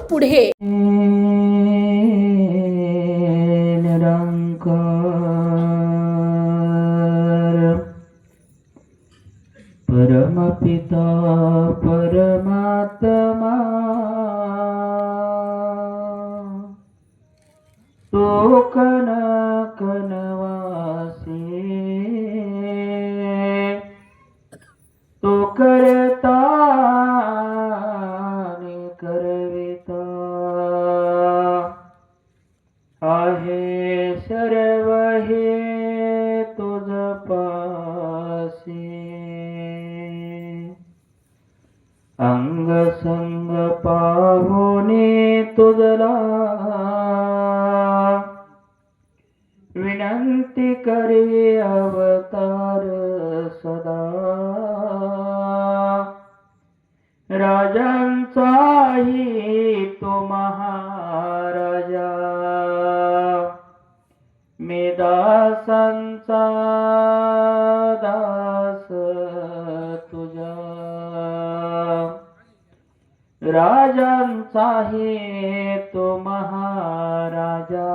पुढे परमपिता परमात्मा तो कन कनवासी तो करता आणि करविता आहे सर्व हे तुझ पासी अंग संग पाहुने तुझला विनंती करी अवतार सदा राजांचाही तो महाराजा मी दासांचा दास तुझा राजांचाही तो महाराजा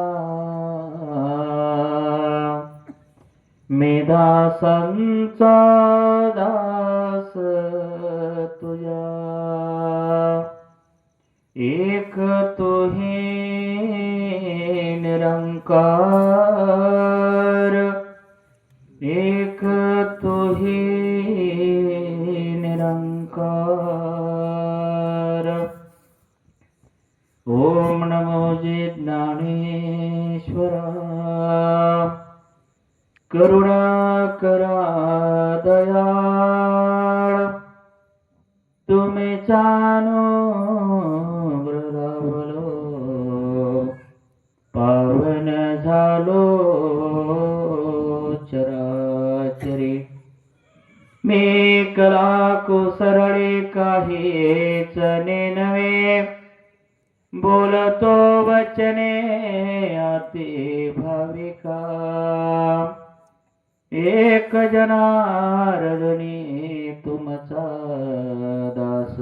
मी दासांचा दास तुझा एक तुही निरंकार एक तुही निरंकार ओम नमो ज्ञानेश्वरा करुणा करा दयाळ तुम्ही जाणो ब्रदावलो पावन झालो चराचरी मी कला कुसरळे काहीच नेनवे बोलतो वचने अति भाविका एक जनार्दनी तुमचा दास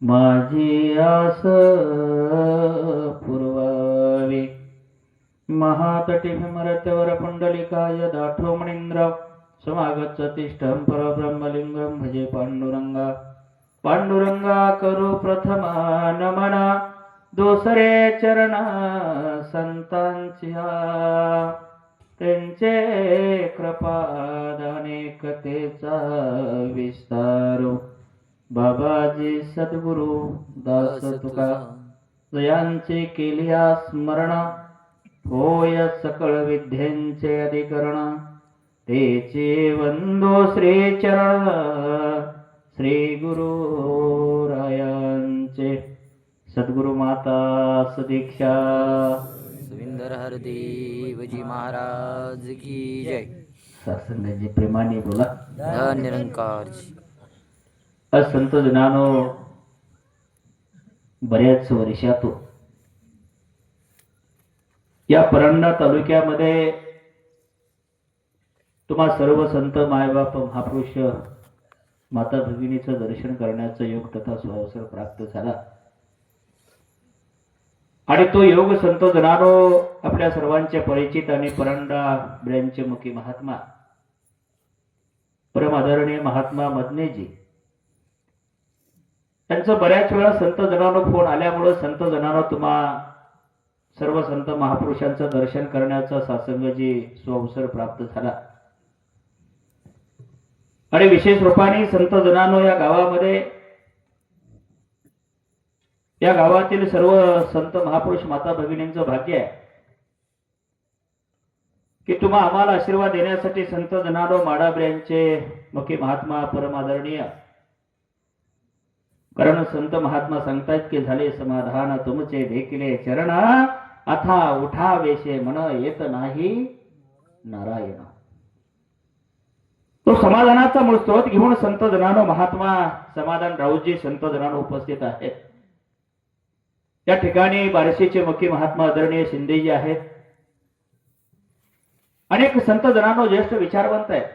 माझी आस पुरवावी महातटी भीमरत्यवर पुंडलिकाय दाठो मणींद्र समागच्छतिष्ठं परब्रह्मलिंगं भजे पांडुरंगा पांडुरंगा करू प्रथम नमना दुसरे चरण संतांच्या त्यांचे कृपादानेकतेचा विस्तारो बाबाजी सद्गुरु दास तुका जयांचे केलिया स्मरण होय सकळ विद्यांचे अधिकरण तेचे वंदो श्री चरण श्री गुरु रायांचे सद्गुरु माता सदीक्षा सुविंदर हरदेवजी महाराज की जय. सत्संगाची प्रेमाने बोला धन्यरंकार. आज संत जनानो बऱ्याच वर्षातून या परंडा तालुक्यामध्ये तुम्हा सर्व संत मायबाप महापुरुष माता भगिनीचं दर्शन करण्याचा योग तथा सुअवसर प्राप्त झाला आणि तो योग संत जनानो आपल्या सर्वांचे परिचित आणि परंडा ब्रँच मुखी महात्मा परम आदरणीय महात्मा मदनेजी त्यांचं बऱ्याच वेळा संत जनानो फोन आल्यामुळे संत जनानो तुम्हा सर्व संत महापुरुषांचं दर्शन करण्याचा सत्संगाची सुअवसर प्राप्त झाला आणि विशेष रूपाने संत जनानो या गावामध्ये या गावातील सर्व संत महापुरुष माता भगिनींचं भाग्य आहे की तुम्हा आम्हाला आशीर्वाद देण्यासाठी संत जनानो माडा ब्रँचचे मुखी महात्मा परम आदरणीय कारण संत महात्मा सांगतायत की झाले समाधान तुमचे देखिले चरण आता उठावेशे मन येत नाही नारायण. तो समाधानाचा मूळ स्त्रोत घेऊन संत जनानो महात्मा समाधान राऊजी संत जनानो उपस्थित आहेत. या ठिकाणी बार्शीचे मुखी महात्मा आदरणीय शिंदेजी आहेत. अनेक संत जनानो ज्येष्ठ विचारवंत आहेत.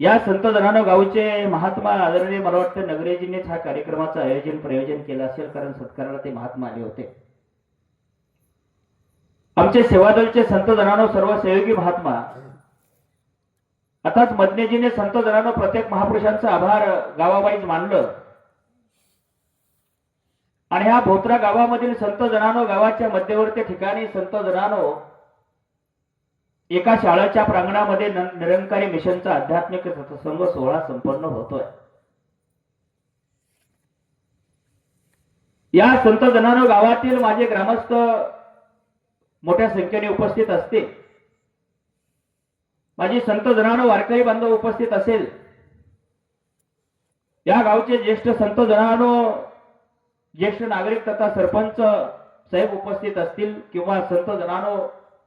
या संत जनानो गावचे महात्मा आदरणीय मला वाटतं नगरेजीनेच हा कार्यक्रमाचं प्रयोजन केलं असेल, कारण सत्काराला ते महात्मा आले होते. आमचे सेवादलचे संत जनानो सर्व सहयोगी महात्मा, आताच मदनेजीने संत जनानो प्रत्येक महापुरुषांचा आभार गावावाईज मानलं. आणि ह्या भोत्रा गावामधील संत जनानो गावाच्या मध्यवर्ती ठिकाणी संत जनानो एका शाळेच्या प्रांगणामध्ये निरंकारी मिशनचा आध्यात्मिक सत्संग सोहळा संपन्न होतोय. या संत जनानो गावातील माझे ग्रामस्थ मोठ्या संख्येने उपस्थित असतील, माझी संत जनानो वारकरी बांधव उपस्थित असेल, या गावचे ज्येष्ठ संत जनानो, ज्येष्ठ नागरिक तथा सरपंच साहेब उपस्थित असतील, किंवा संत जनानो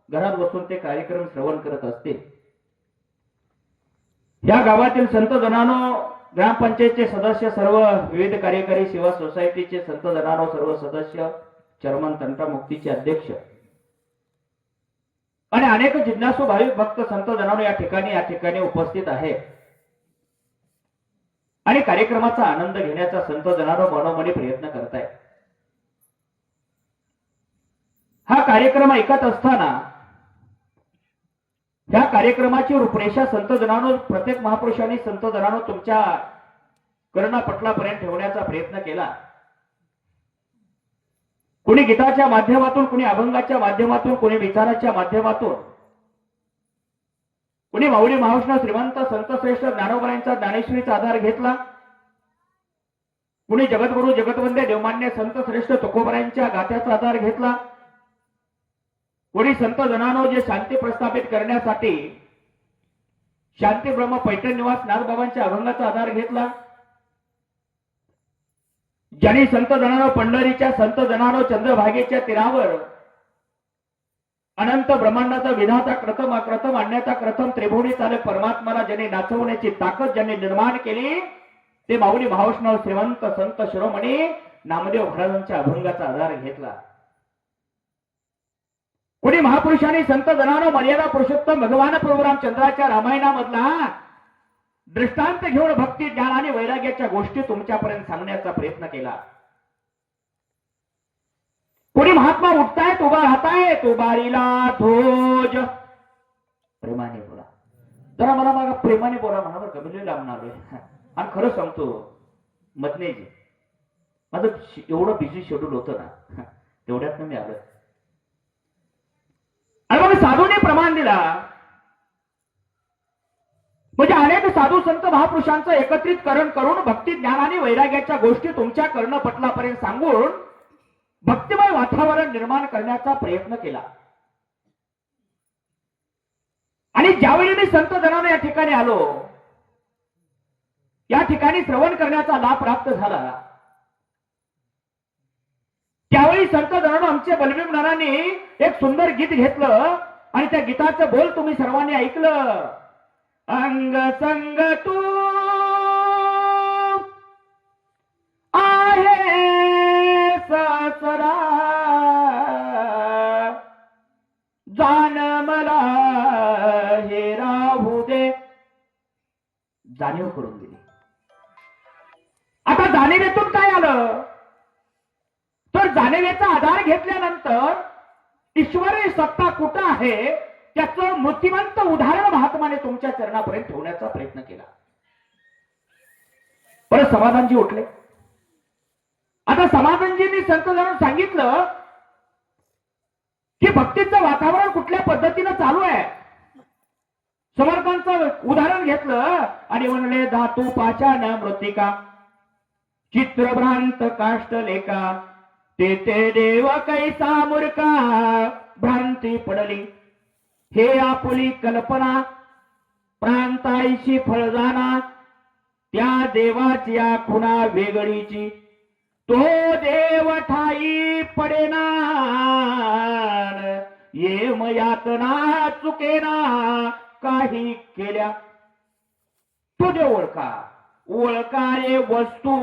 घरात बसून ते कार्यक्रम श्रवण करत असतील. या गावातील संत जनानो, ग्रामपंचायतचे सदस्य, सर्व विविध कार्यकारी सेवा सोसायटीचे संत जनानो, सर्व सदस्य, चेअरमन, तंटामुक्तीचे अध्यक्ष आणि अनेक जिज्ञासू भाविक भक्त संत जनानो या ठिकाणी उपस्थित आहेत. आणि कार्यक्रमाचा आनंद घेण्याचा संत जनानो मनोमनी प्रयत्न करतायत. हा कार्यक्रम ऐकत असताना ह्या कार्यक्रमाची रूपरेषा संत जनानो, प्रत्येक महापुरुषांनी संत जनानो तुमच्या कर्णपटलापर्यंत ठेवण्याचा प्रयत्न केला. कुणी गीताच्या माध्यमातून, कुणी अभंगाच्या माध्यमातून, कुणी विचाराच्या माध्यमातून, कुणी माऊली महावैष्णव श्रीमंत संत श्रेष्ठ ज्ञानोबांचा ज्ञानेश्वरीचा आधार घेतला, कुणी जगद्गुरु जगतवंदे देवमान्य संत श्रेष्ठ तुकोबारायांच्या गाथ्याचा आधार घेतला, कोणी संत जनानो जे शांती प्रस्थापित करण्यासाठी शांती ब्रह्म पैठण निवास नाथबाबांच्या अभंगाचा आधार घेतला, ज्यांनी संत जनानो पंढरीच्या, संत जनानो चंद्रभागेच्या तीरावर अनंत ब्रह्मांडाचा विधाता कृतम अकृतम आणण्याचा कृतम त्रिभुवनी चालक परमात्माला ज्यांनी नाचवण्याची ताकद ज्यांनी निर्माण केली, ते माऊली महावैष्णव श्रीमंत संत शिरोमणी नामदेव महाराजांच्या अभंगाचा आधार घेतला. कुणी महापुरुषांनी संत जनानो मर्यादा पुरुषोत्तम भगवान प्रभू रामचंद्राच्या रामायणामधला दृष्टांत घेऊन भक्ती, ज्ञान आणि वैराग्याच्या गोष्टी तुमच्यापर्यंत सांगण्याचा प्रयत्न केला. कोणी महात्मा उठतायत, उभा राहतायत, उभारीला ध्वज, प्रेमाने बोला, जरा मला मागा प्रेमाने बोला म्हणा, कमी लांब आलोय. आणि खरं सांगतो मदनेजी, माझं एवढं बिझी शेड्यूल होतं ना, तेवढ्यात मी आलो. आणि मग साधूने प्रमाण दिला, म्हणजे अनेक साधू संत महापुरुषांचं एकत्रितकरण करून भक्ती, ज्ञान आणि वैराग्याच्या गोष्टी तुमच्या कर्णपटलापर्यंत सांगून भक्तिमय वातावरण निर्माण करण्याचा प्रयत्न केला. आणि ज्यावेळी मी संत जनानो या ठिकाणी आलो, या ठिकाणी श्रवण करण्याचा लाभ प्राप्त झाला, त्यावेळी संत जनानो आमचे बलभीम नानांनी एक सुंदर गीत घेतलं आणि त्या गीताचं बोल तुम्ही सर्वांनी ऐकलं. अंग संग तू आहे सासरा, जाण मला हे राहू दे, जाणीव करून दिली. आता जाणीवेतून काय आलं, तर जाणीवेचा आधार घेतल्यानंतर ईश्वरी सत्ता कुठं आहे त्याचं मूर्तिमंत उदाहरण महात्माने तुमच्या चरणापर्यंत ठेवण्याचा प्रयत्न केला. परत समाधानजी उठले. आता समाधानजींनी संत जनांना सांगितलं की भक्तीचं वातावरण कुठल्या पद्धतीनं चालू आहे. समर्थांचं उदाहरण घेतलं आणि म्हणले, धातू पाषाण मृत्तिका चित्रभ्रांत काष्टलेखा, ते देव कैसा मूर्खा भ्रांती पडली, हे आपुली कल्पना प्रांताईशी फळजाना, त्या देवाची खुणा वेगळीची, तो देव ठाई पडेना, येम यातना चुकेना काही केल्या. तुझे ओळखारे वस्तू,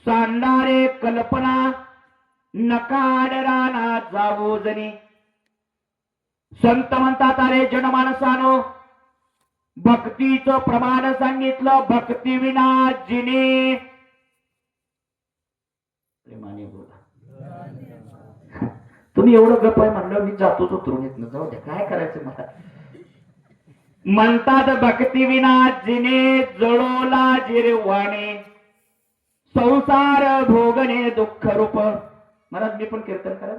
सांडारे कल्पना, नकाड राना जावो जनी. संत म्हणतात, अरे जनमानसानो, भक्तीचं प्रमाण सांगितलं. भक्ती विना जिने प्रेमाने बोला. तुम्ही एवढं गप आहे म्हणलं मी जातोच उतरून येत ना, जाऊ द्या काय करायचं मला. म्हणतात भक्ती विना जिने जळोला जिरवाणे संसार भोगणे दुःख रूप. महाराज मी पण कीर्तन करा.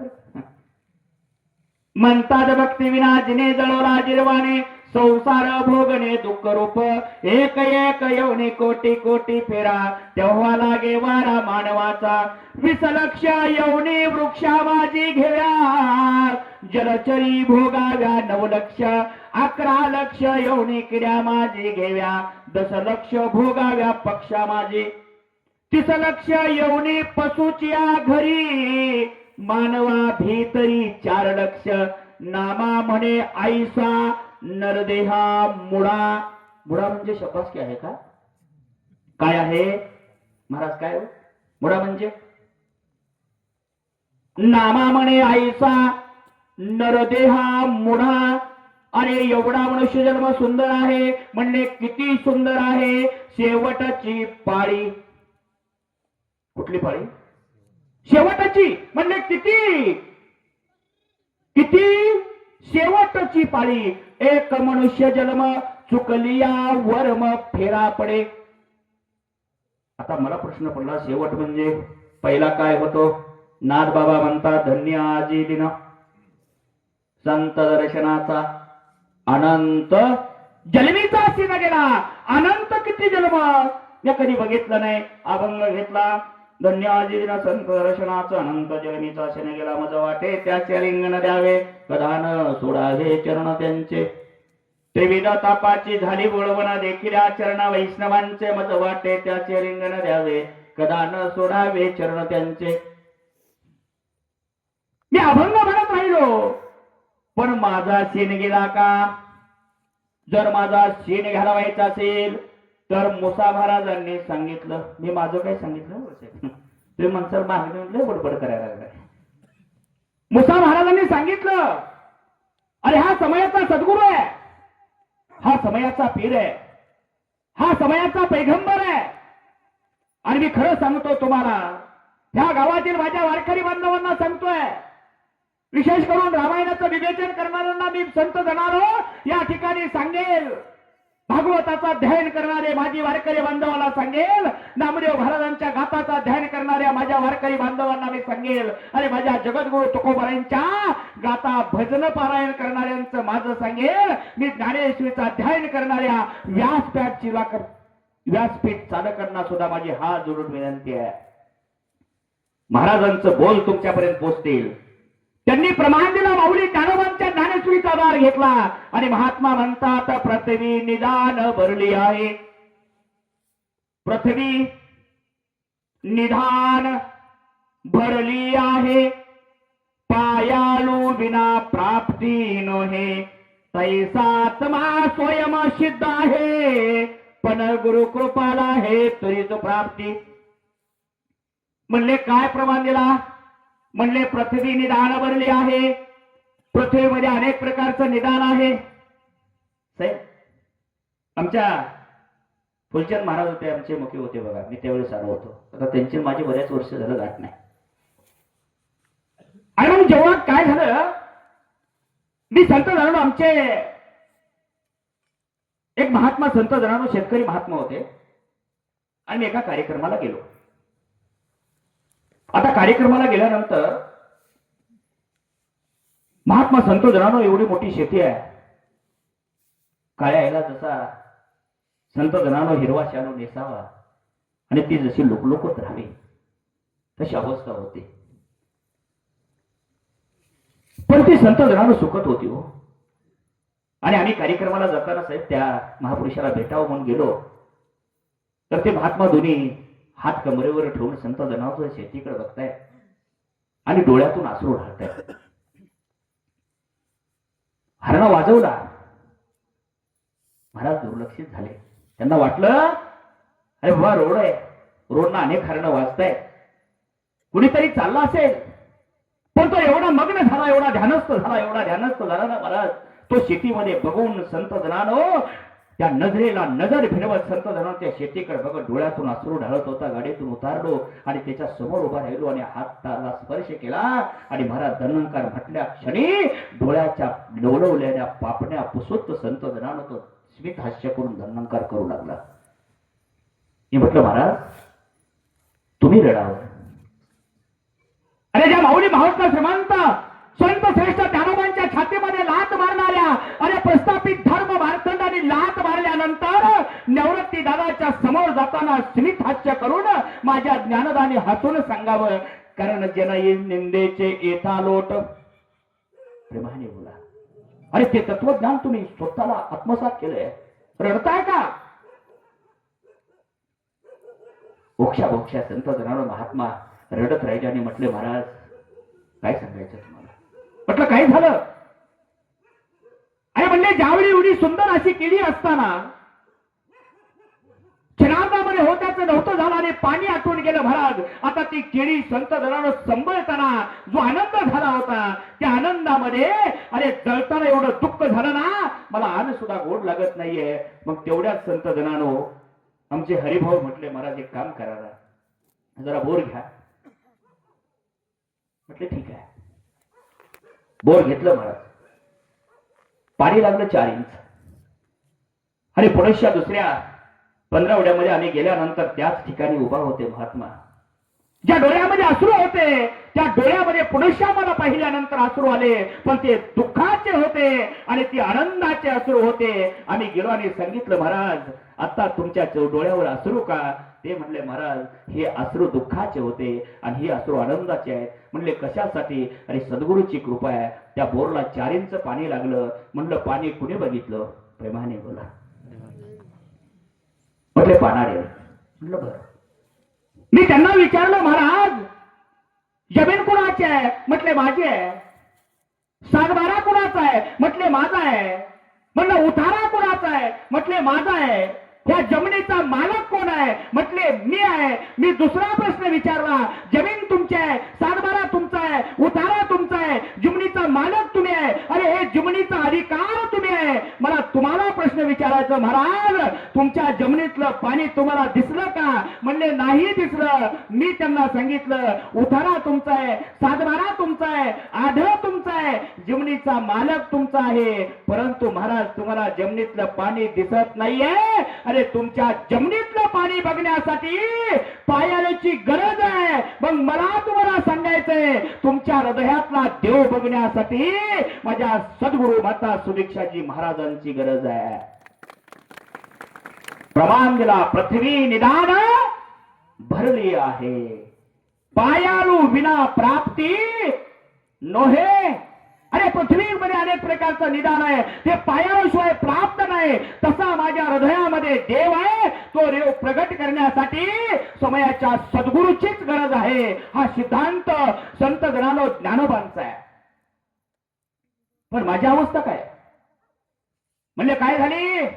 म्हणतात भक्ती विना जिने जळोला जिरवाणे संसार भोगणे दुःख रूप. एक एक येऊने कोटी कोटी फेरा तेव्हा लागे वारा मानवाचा. 20 लक्ष येऊने वृक्षा माझी घेव्या जलचरी भोगाव्या 9 लक्ष. 11 लक्ष येऊने किड्या माझी घेव्या 10 लक्ष भोगाव्या पक्षा माझी. 30 लक्ष येऊने पशुच्या घरी मानवा भीतरी 4 लक्ष. नामा म्हणे आईसा नरदेहा मुडा. मुडा म्हणजे शब्दास आहे का? काय आहे महाराज? काय मुडा म्हणजे? नामा म्हणे आईसा नरदेहा मुडा. अरे एवढा मनुष्य जन्म सुंदर आहे म्हणणे किती सुंदर आहे. शेवटची पाळी. कुठली पाळी? शेवटची म्हणणे किती किती शेवटची पाळी. एक मनुष्य जन्म चुकलिया वर्म फेरा पडे. आता मला प्रश्न पडला शेवट म्हणजे पहिला काय होतो? नाथ बाबा म्हणतात धन्य आजी दिन संत दर्शनाचा अनंत जन्मीचा सीन गेला. अनंत किती जन्म मी कधी बघितलं नाही. अभंग घेतला धन्य आजी दिन संत दर्शनाचा अनंत जन्मीचा सीन गेला. मज वाटे त्याचे लिंगण द्यावे कदान सोडावे चरण त्यांचे. त्रिविध तापाची झाली बोळवणा देखील चरण वैष्णवांचे. मज वाटे त्याचे लिंगण द्यावे कदान सोडावे चरण त्यांचे. मी अभंग म्हणत राहिलो पण माझा सीन गेला का? जर माझा सीन घालवायचा असेल तर मुसा महाराजांनी सांगितलं. मी माझं काय सांगितलं? तुम्ही म्हणसाल मागणी बडबड करायला लागलाय. मुसा महाराजांनी सांगितलं अरे हा समयाचा सद्गुरू आहे, हा समयाचा पीर आहे, हा समयाचा पैगंबर आहे. आणि मी खरं सांगतो तुम्हाला, ह्या गावातील माझ्या वारकरी बांधवांना सांगतोय, विशेष करून रामायणाचं विवेचन करणाऱ्यांना मी संत जनारो या ठिकाणी सांगेल, भागवताचा अध्ययन करणारे माझी वारकरी बांधवांना सांगेल, नामदेव महाराजांच्या गाथाचा अध्ययन करणाऱ्या माझ्या वारकरी बांधवांना मी सांगेल, अरे माझ्या जगद्गुरु तुकोबारांच्या गाथा भजन पारायण करणाऱ्यांचं माझं सांगेल, मी ज्ञानेश्वरीचं अध्ययन करणाऱ्या व्यासपीठ चालकांना सुद्धा माझी हात जोडून विनंती आहे. महाराजांचं बोल तुमच्यापर्यंत पोहोचतील. त्यांनी प्रमाण दिला. माऊली ज्ञानोबांच्या ज्ञानेश्वरीचा आधार घेतला आणि महात्मा म्हणतात पृथ्वी निदान भरली आहे, पृथ्वी निधान भरली आहे, पायाळू विना प्राप्ती नोहे, तैसात्मा स्वयं सिद्ध आहे, पण गुरु कृपाला हे तरीच प्राप्ती. म्हणले काय प्रमाण दिला? म्हणले पृथ्वी निदान भरली आहे. पृथ्वीमध्ये अनेक प्रकारचं निदान आहे. साहेब आमच्या फुलचंद महाराज होते, आमचे मुखी होते बघा, मी त्यावेळेस आलो होतो. आता त्यांची माझी बऱ्याच वर्ष झालं गाठ नाही. आणि मग जेव्हा काय झालं, मी संत जाणून आमचे एक महात्मा संत जाणून शेतकरी महात्मा होते आणि मी एका कार्यक्रमाला गेलो. आता कार्यक्रमाला गेल्यानंतर महात्मा संत जनानो एवढी मोठी शेती आहे, काळ्या याला जसा संत जनानो हिरवा शालू नेसावा आणि ती जशी लुकलुकत राहावी तशी अवस्था होती. पण ती संत जनानो सुखत होती हो. आणि आम्ही कार्यक्रमाला जाताना साहेब त्या महापुरुषाला भेटावं म्हणून गेलो, तर ते महात्मा दोन्ही हात कमरेवर ठेवून संत जनावरांच्या शेतीकडे बघताय आणि डोळ्यातून अश्रू ढाळतायत. हरणा वाजवला, महाराज दुर्लक्षित झाले. त्यांना वाटलं अरे बाबा रोड आहे, रोडना अनेक हरणं वाजताय, कुणीतरी चालला असेल. पण तो एवढा मग्न झाला, एवढा ध्यानस्थ झाला ना महाराज, तो शेतीमध्ये बघून संत जनानो त्या नजरेला नजर फिरवत संत धनाच्या शेतीकडे बघत डोळ्यातून अश्रू ढाळत होता. गाडीतून उतारलो आणि त्याच्या समोर उभा राहिलो आणि हाताला स्पर्श केला आणि महाराज धनंकार म्हटल्या क्षणी डोळ्याच्या डोलवलेल्या पापण्या पुसत संत धनानं तो स्मित हास्य करून धनंकार करू लागला. मी म्हटलं महाराज तुम्ही रडावं. अरे ज्या माऊली माहोतला श्रीमंत संत श्रेष्ठ ज्ञानोबांच्या छातीमध्ये लात मारणाऱ्या अरे प्रस्थापित धर्म भारतंडाने लात मारल्यानंतर निवृत्ती दादाच्या समोर जाताना स्मित हास्य करून माझ्या ज्ञानदाने हसून सांगावं, कारण जन निंदेचे येता लोट. प्रेमाने बोला. अरे ते तत्वज्ञान तुम्ही स्वतःला आत्मसात केलंय, रडताय का? बोक्षा बोक्षा संत जनानो महात्मा रडत राहिले आणि म्हटले महाराज काय सांगायचं तुम्हाला. म्हटलं काय झालं. अरे म्हणले ज्यावेळी एवढी सुंदर अशी केळी असताना क्षणार्धामध्ये होत्याचं नव्हतं झालं आणि पाणी आटून गेलं महाराज. आता ती केळी संत जनानं संभळताना जो आनंद झाला होता त्या आनंदामध्ये अरे जळताना एवढं दुःख झालं ना मला अन्न सुद्धा गोड लागत नाहीये. मग तेवढ्याच संत जनानो आमचे हरिभाऊ म्हटले महाराज एक काम करा जरा बोर घ्या. म्हटले ठीक आहे. बोर घेतलं महाराज. पाणी लागलं 4 इंच. आणि पुढच्या दुसऱ्या 15 उड्यामध्ये आम्ही गेल्यानंतर त्याच ठिकाणी उभा होते महात्मा. ज्या डोळ्यामध्ये अश्रू होते त्या डोळ्यामध्ये पुनश्च मला पाहिल्यानंतर अश्रू आले, पण ते दुःखाचे होते आणि ते आनंदाचे अश्रू होते. आम्ही गेलो आणि सांगितलं महाराज आता तुमच्या डोळ्यावर अश्रू का. ते म्हणले महाराज हे अश्रू दुःखाचे होते आणि हे अश्रू आनंदाचे आहेत. म्हणले कशासाठी. अरे सद्गुरूची कृपा आहे. त्या बोरला 4 इंच पाणी लागलं. म्हणलं पाणी कुणी बघितलं. प्रेमाने बोला. म्हटले पाणारे. म्हणलं बरं. मी त्यांना विचारलं महाराज जमीन कुणाची आहे. म्हटले माझी आहे. सातबारा कुणाचा आहे. म्हटले माझा आहे. म्हणलं उतारा कुणाचा आहे. म्हटले माझा आहे. या जमिनीचा मालक कोण आहे. म्हटले मी आहे. मी दुसरा प्रश्न विचारला जमीन तुमची आहे, सातबारा तुमचा आहे, उतारा तुमचा आहे, जमिनीचा मालक तुम्ही आहे. अरे हे जमिनीचा अधिकार तुम्ही आहे. मला तुम्हाला प्रश्न विचारायचं महाराज तुमच्या जमिनीतलं पाणी तुम्हाला दिसलं का. म्हणले नाही दिसलं. मी त्यांना सांगितलं उतारा तुमचा आहे, सातबारा तुमचा आहे, आढळ तुमचा आहे, जमिनीचा मालक तुमचा आहे. परंतु महाराज तुम्हाला जमिनीतलं पाणी दिसत नाहीये. अरे तुमच्या जमिनीतलं पाणी बघण्यासाठी पायाची गरज आहे. मग मला तुम्हाला सांगायचंय तुमच्या हृदयातला देव बघण्यासाठी माझ्या सद्गुरू माता सुदीक्षाजी महाराजांची गरज आहे. प्रमाण दिला पृथ्वी निदान भरली आहे, पायालू विना प्राप्ती नोहे. अरे पृथ्वीमध्ये अनेक प्रकारचं निदान आहे ते पायाशिवाय प्राप्त नाही. तसा माझ्या हृदयामध्ये देव आहे. तो देव प्रगट करण्यासाठी समयाच्या सद्गुरूचीच गरज आहे. हा सिद्धांत संत जनानो ज्ञानोबांचा आहे. पण माझी अवस्था काय. म्हणजे काय झाली.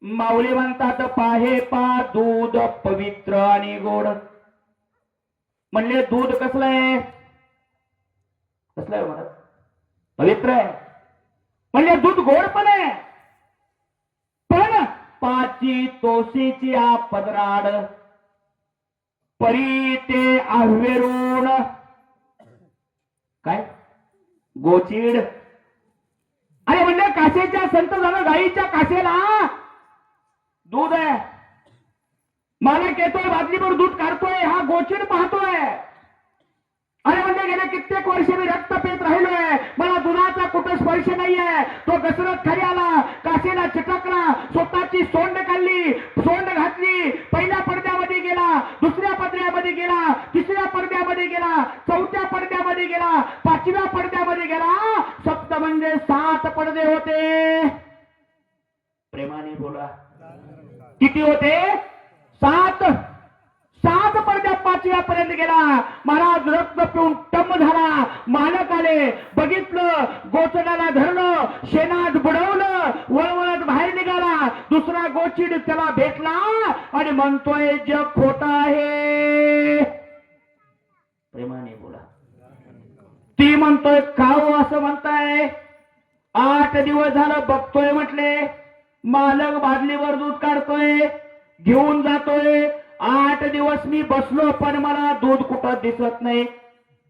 माऊली म्हणतात पाहे पा दूध पवित्र आणि गोड. म्हणले दूध कसलंय. कसलंय महाराज. पवित्र आहे. म्हणजे दूध गोड पण आहे. पण पाची तोसीची पदराड परी ते आव्हेरून काय गोचीड. अरे म्हणजे कासेच्या संत झालं गाईच्या कासेला दूध आहे. मालक येतोय बादलीवर दूध काढतोय हा गोचीड पाहतोय. अरे म्हणजे गेले कित्येक वर्ष मी रक्त पेत राहिलोय. मला दुधाचा कुठं स्पर्श नाहीये. तो घसरत खाली आला, कासेला चिटकला, स्वतःची सोंड काढली, सोंड घातली, पहिल्या पडद्यामध्ये गेला, दुसऱ्या पडद्यामध्ये गेला, तिसऱ्या पडद्यामध्ये गेला, चौथ्या पडद्यामध्ये गेला, 5व्या पडद्यामध्ये गेला. सप्त म्हणजे 7 पडदे होते. प्रेमाने बोला. किती होते. 7 पडद्यात 5व्या पर्यंत गेला. महाराज रक्त पिऊन टम झाला. मालक आले, बघितलं, गोचडाला धरलं, शेणात बुडवलं, वळवळत बाहेर निघाला. दुसरा गोचिड त्याला भेटला आणि म्हणतोय जग खोटा आहे. प्रेमाने बोला. ती म्हणतोय खाऊ असं म्हणताय. 8 दिवस झालं बघतोय म्हटले. मालक बादलीवर दूध काढतोय, घेऊन जातोय. 8 दिवस मी बसलो पण मला दूध कुठं दिसत नाही.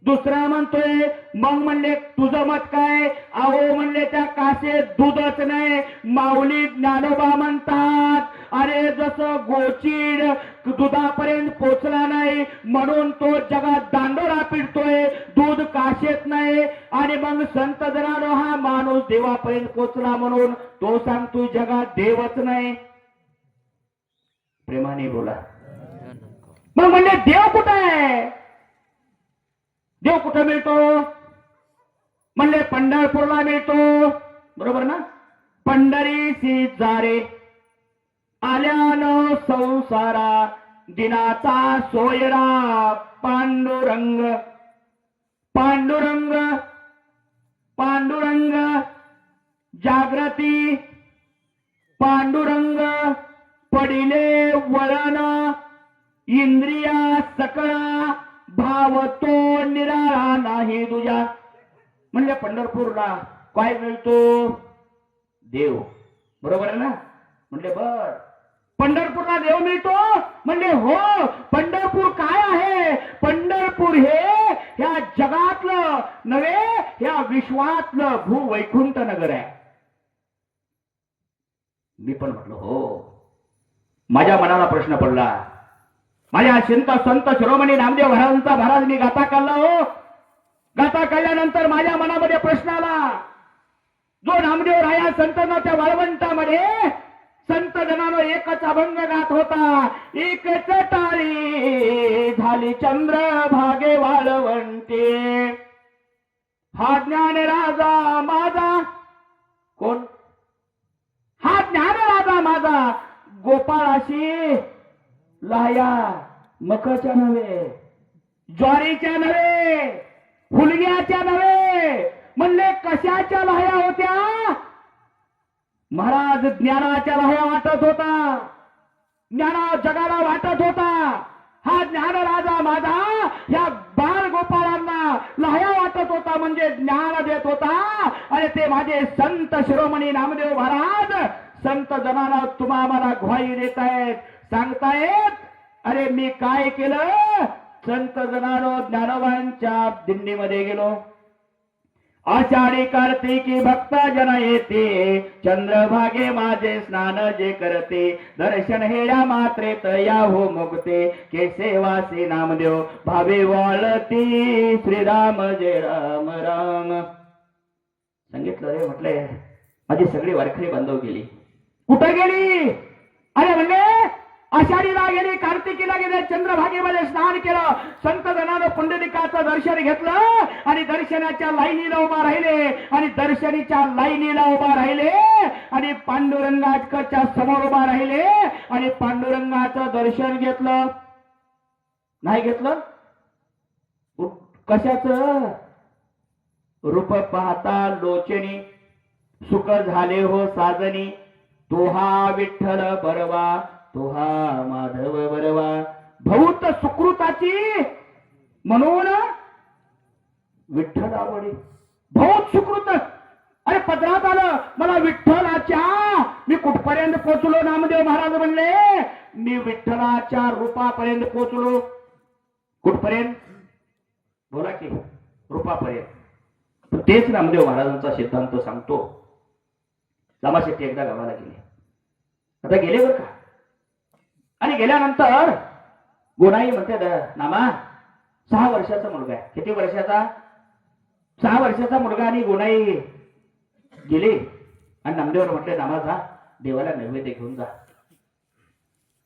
दुसरा म्हणतोय, मग म्हणले तुझं मत काय? अहो म्हणले त्या कासेत दूधच नाही. माऊली ज्ञानोबा म्हणतात, अरे जसं गोचीड दुधापर्यंत पोचला नाही म्हणून तो जगात दांडोरा पिटतोय, दूध काशेत नाही. आणि मग संत जनानो हा माणूस देवापर्यंत पोचला म्हणून तो सांगतो जगात देवच नाही. प्रेमाने बोला. मग म्हणले देव कुठे आहे? देव कुठं मिळतो? म्हणले पंढरपूरला मिळतो. बरोबर ना? पंढरीसी जारे आल्यानं संसारा, दिनाचा सोयरा पांडुरंग. पांडुरंग पांडुरंग जागृती, पांडुरंग पडिले वळण, इंद्रिया सकळा भाव तो निराळा नाही तुझ्या. म्हणजे पंढरपूरला काय मिळतो? देव. बरोबर आहे ना? म्हणले बर पंढरपूरला देव मिळतो? म्हणले हो. पंढरपूर काय आहे? पंढरपूर हे ह्या जगातलं नव्हे, ह्या विश्वातलं भूवैकुंठ नगर आहे. मी पण म्हटलं हो. माझ्या मनाला प्रश्न पडला. माझ्या संत शिरोमणी नामदेव महाराज मी गाथा काढला हो. गाथा काढल्यानंतर माझ्या मनामध्ये प्रश्न आला, जो नामदेव राया संतांना त्या वाळवंटामध्ये संत जनानो एकच अभंग गात होता, एकच टाळी झाली चंद्र भागे वाळवंटे, हा ज्ञान राजा माझा. कोण? हा ज्ञान राजा माझा. गोपाळाशी लाया मकाच्या नव्हे, ज्वारीच्या नव्हे, हुलग्याच्या नव्हे. म्हणले कशाच्या लाह्या होत्या? महाराज ज्ञानाच्या लाह्या वाटत होता, ज्ञाना जगाला वाटत होता. हा ज्ञान राजा माझा या बाळ गोपाळांना लाह्या वाटत होता, म्हणजे ज्ञान देत होता. आणि ते माझे संत शिरोमणी नामदेव महाराज संत जनाला तुम्हा आम्हाला ग्वाही देत आहेत, सांगतायत. अरे मी काय केलं? संत जनानो ज्ञानोबांच्या दिंडीमध्ये गेलो. आषाढी कार्तिकी भक्त जन येते, चंद्रभागे माझे स्नान जे करते, दर्शन हेया मात्रेत या हो मुक्ते, के सेवासी नामदेव भावे वाळती, श्रीराम जय राम राम. सांगितलं रे. म्हटले माझी सगळी वारकरी बांधव गेली. कुठं गेली? अरे म्हणले आषाढीला गेली, कार्तिकीला गेले, चंद्रभागेमध्ये स्नान केलं, संत जनानं पुंडलिकाचं दर्शन घेतलं आणि दर्शनाच्या लाईनीला उभा राहिले आणि दर्शनीच्या लाईनीला उभा राहिले आणि पांडुरंगाच्या समोर उभा राहिले आणि पांडुरंगाचं दर्शन घेतलं. नाही घेतलं? कशाचं? रूप पाहता लोचनी, सुख झाले हो साजनी, तो हा विठ्ठल बरवा, तो हा माधव बरवा. भौत सुकृताची म्हणून विठ्ठल आवडी. भौत सुकृत. अरे पदरात आलं मला विठ्ठलाच्या. मी कुठपर्यंत पोचलो? नामदेव महाराज म्हणले मी विठ्ठलाच्या रूपापर्यंत पोचलो. कुठपर्यंत? बोला की. रूपापर्यंत. तेच नामदेव महाराजांचा सिद्धांत सांगतो. लामाशेट्टी एकदा गावाला गेले. आता गेले बरं का. आणि गेल्यानंतर गोनाई म्हणते नामा 6 वर्षाचा मुलगा आहे. किती वर्षाचा? 6 वर्षाचा मुलगा. आणि गोनाई गेले आणि नामदेवाला म्हटले नामा जा देवाला नैवेद्य घेऊन जा.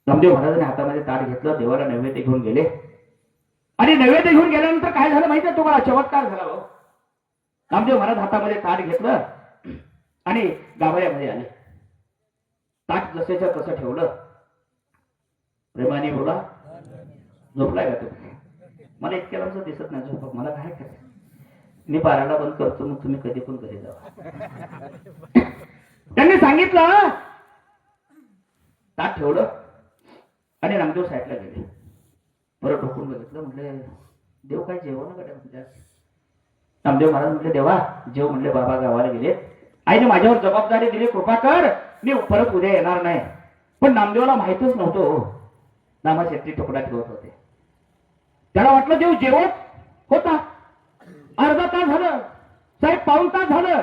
नामदेव महाराजांनी हातामध्ये ताट घेतलं, देवाला नैवेद्य घेऊन गेले. आणि नैवेद्य घेऊन गेल्यानंतर काय झालं माहिती आहे तुम्हाला? चमत्कार झाला हो. नामदेव महाराज हातामध्ये ताट घेतलं आणि गाभाऱ्यामध्ये आले. ताट जसेच्या तसं ठेवलं. प्रेमाने बोला. झोपलाय का तुम्ही? मला इतक्या लांबचं दिसत नाही झोप. मला काय करायचं? मी बाराला बंद करतो, मग तुम्ही कधी पण घरी जावा. त्यांनी सांगितलं. ताट ठेवलं आणि नामदेव साईडला गेले. परत ढोकून बघितलं. म्हटले देव काय जेवण कडे म्हणतात. नामदेव महाराज म्हटले देवा जेव. म्हणले बाबा गावाला गेले आईने माझ्यावर जबाबदारी दिली, कृपा कर, मी परत उद्या येणार नाही. पण नामदेवाला माहितच नव्हतं हो. नामा शेट्टी तुकडा ठेवत होते. त्याला वाटलं देव जेवत होता. अर्धा तास झालं, साहेब पाऊण तास झालं,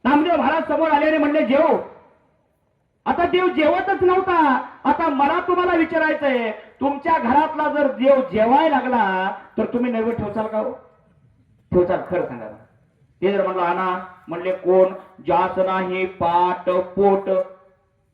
नामदेव महाराज समोर आले आणि म्हणले जेव. आता देव जेवतच नव्हता. आता मला तुम्हाला विचारायचंय, तुमच्या घरातला जर देव जेवायला लागला तर तुम्ही नैवेद्य ठेवचाल का हो? ठेवचाल? खरं सांगा. ते जर म्हणलं आणा, म्हणले कोण? जास नाही पाट पोट.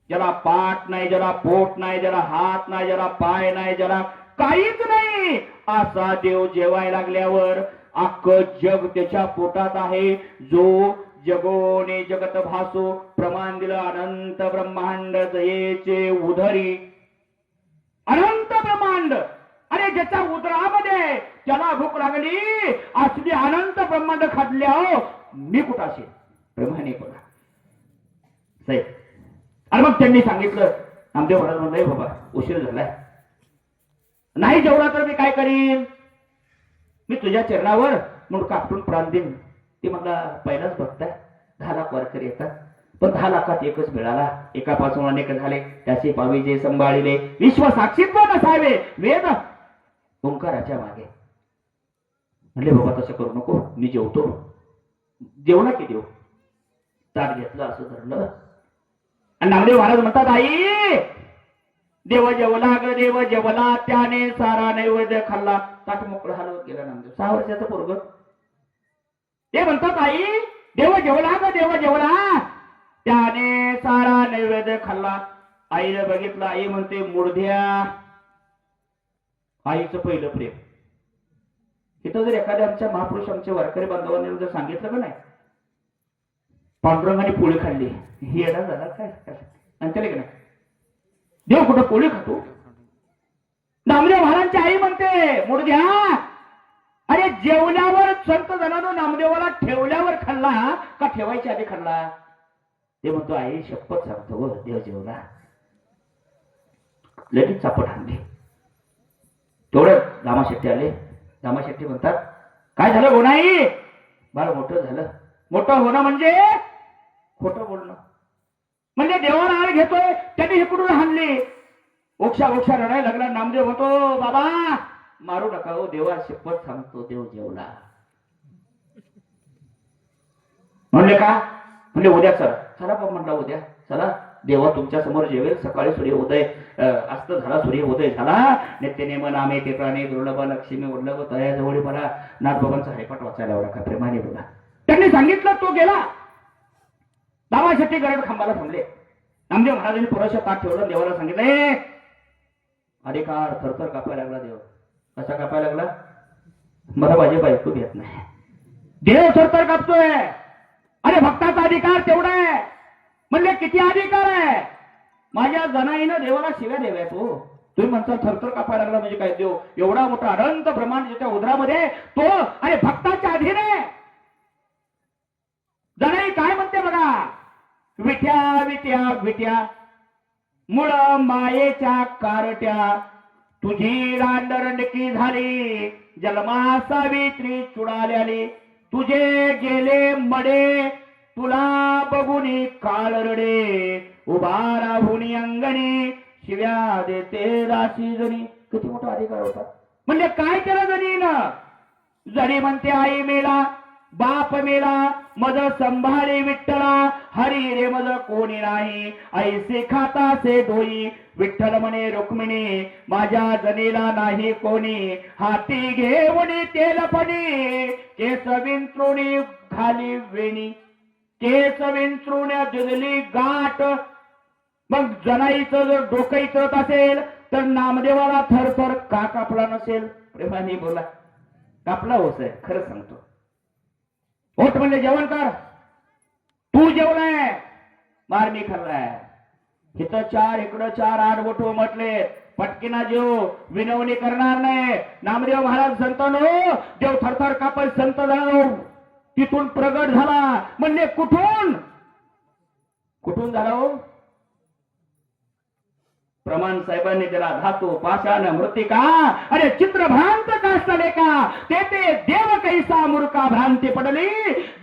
ज्याला पाठ नाही, ज्याला पोट नाही, ज्याला हात नाही, ज्याला पाय नाही, ज्याला काहीच नाही, असा देव जेवायला लागल्यावर अख्खं जग त्याच्या पोटात आहे. जो जगोने जगत भासो, प्रमाण दिलं अनंत ब्रह्मांड जयेचे उदरी. अनंत ब्रह्मांड, अरे ज्याच्या उदरामध्ये त्याला भूक लागली, असली अनंत ब्रह्मांड खाल्ल्या हो मी कुठं असेल? प्रेमाने बोला साहेब. आणि मग त्यांनी सांगितलं, नामदेव महाराज म्हणलं बाबा उशीर झालाय, नाही जेवला तर मी काय करीन? मी तुझ्या चरणावर मुंडका आपटून प्राण देईन. ते मला पहिलाच बघताय, 10 लाख वारकरी येतात, पण 10 लाखात एकच मिळाला, एकापासून अनेक झाले, त्याचे पाविजे संभाळिले, विश्व साक्षीत्व नसावे वेद ओंकाराच्या मागे. म्हणले बाबा तसं करू नको, मी जेवतो. जेवला की देव ताट घेतलं, असं धरलं, आणि नामदेव महाराज म्हणतात, आई देव जेवला ग देव जेवला, त्याने सारा नैवेद्य खाल्ला. ताट मोकळं हलवत गेला नामदेव. 6 वर्षाचं पोरग. ते म्हणतात, आई देव जेवला ग देव जेवला, त्याने सारा नैवेद्य खाल्ला. आईने बघितलं, आई म्हणते मुर्द्या. आईचं पहिलं प्रेम. इथं जर एखाद्या आमच्या महापुरुष आमच्या वारकरी बांधवांनी जर सांगितलं का नाही, पांडुरंगाने पोळी खाल्ली, ही येणार झाला काय म्हणते की नाही, देव कुठं पोळी खातो? नामदेव महाराजांची आई म्हणते मुर्द्या, अरे जेवल्यावर संत जनानो नामदेवाला ठेवल्यावर खाल्ला का ठेवायच्या आधी खाल्ला? ते म्हणतो, आई शपथ सांगतो व देव जेवला. लगेच चापट आणली. तेवढं दामा शेट्टी आले. दामा शेट्टी म्हणतात, काय झालं गोनाई? बाळ मोठं झालं. मोठं होणं म्हणजे खोटं बोलणं. म्हणजे देवाला आळ घेतोय, त्यांनी हे कुठून हाणली? ओक्षा ओक्षा रडायला लागला. नामदेव म्हणतो, बाबा मारू नका हो, देवा शपथ सांगतो देव जेवला. म्हणले का? म्हणजे उद्या चला. चला पण म्हटलं उद्या चला, देवा तुमच्या समोर जेवेल. सकाळी सूर्योदय अस्त झाला, सूर्योदय झाला. नित्यनेम नामे ते प्राणे दुर्लभ लक्ष्मी उर्लभ तया जवळ मला नाथबाबांचा हरिपाठ वाचायला एवढा का प्रेमाने बोला. त्यांनी सांगितलं, तो गेला. दामा शेट्टी गरड खांबाला थांबले. नामदेव महाराजांनी पुरुष ताट ठेवलं. देवाला सांगितलं, अधिकार थरथर कापायला लागला. देव कसा कापायला लागला? मला माझी बायको घेत नाही. देव थरथर कापतोय. अरे भक्ताचा अधिकार तेवढा आहे. म्हणले किती अधिकार आहे? माझ्या जनाईनं देवाला शिव्या द्याव्यात हो. तुम्ही म्हणता थरथर कापायला लागला म्हणजे काय? देव एवढा मोठा अनंत ब्रह्मांड ज्याच्या उदरामध्ये तो, अरे भक्ताच्या अधीन आहे. जनाई काय म्हणते बघा, विट्या विट्या विट्या मुळ मायेच्या कारट्या, तुझी रांडरंडकी झाली जन्मा सावित्री चुडाल्याली. तुझे गेले मडे तुला बघुनी काळ रडे, उभा राहुनी अंगणी शिव्या देते राशी जणी. किती मोठा अधिकार होता. म्हणजे काय केलं जणीनं? जणी म्हणते आई मेला, बाप मेला, मज संभाळी विठ्ठला, हरी रे मज कोणी नाही, ऐसे खाता से डोई. विठ्ठल म्हणे रुक्मिणी, माझ्या जनीला नाही कोणी, हाती घेऊनी तेलपणी, केस विंचरुणी खाली वेणी, केस विंचरुण्या दिली गाठ. मग जनाईचं जर डोकं इचरत असेल तर नामदेवाला थरथर का कापला नसेल? प्रेमाने बोला, कापला होस आहे. खरं सांगतो. होत म्हणले जेवण कर. तू जेवलाय, मार मी खाल्लाय. इथं 4 इकडं 4 आड बोटो म्हटले. पटकीना जेव, विनवणी करणार नाही. नामदेव महाराज संतांनो, देव थरथर कापल संत झाला, तिथून प्रगट झाला. म्हणले कुठून? कुठून झाला हो? प्रमाण साहेबांनी त्याला धातू पाषाण मृतिका अरे चित्रभ्रांत काष्टले का ते देव कैसा मूर्खा भ्रांती पडली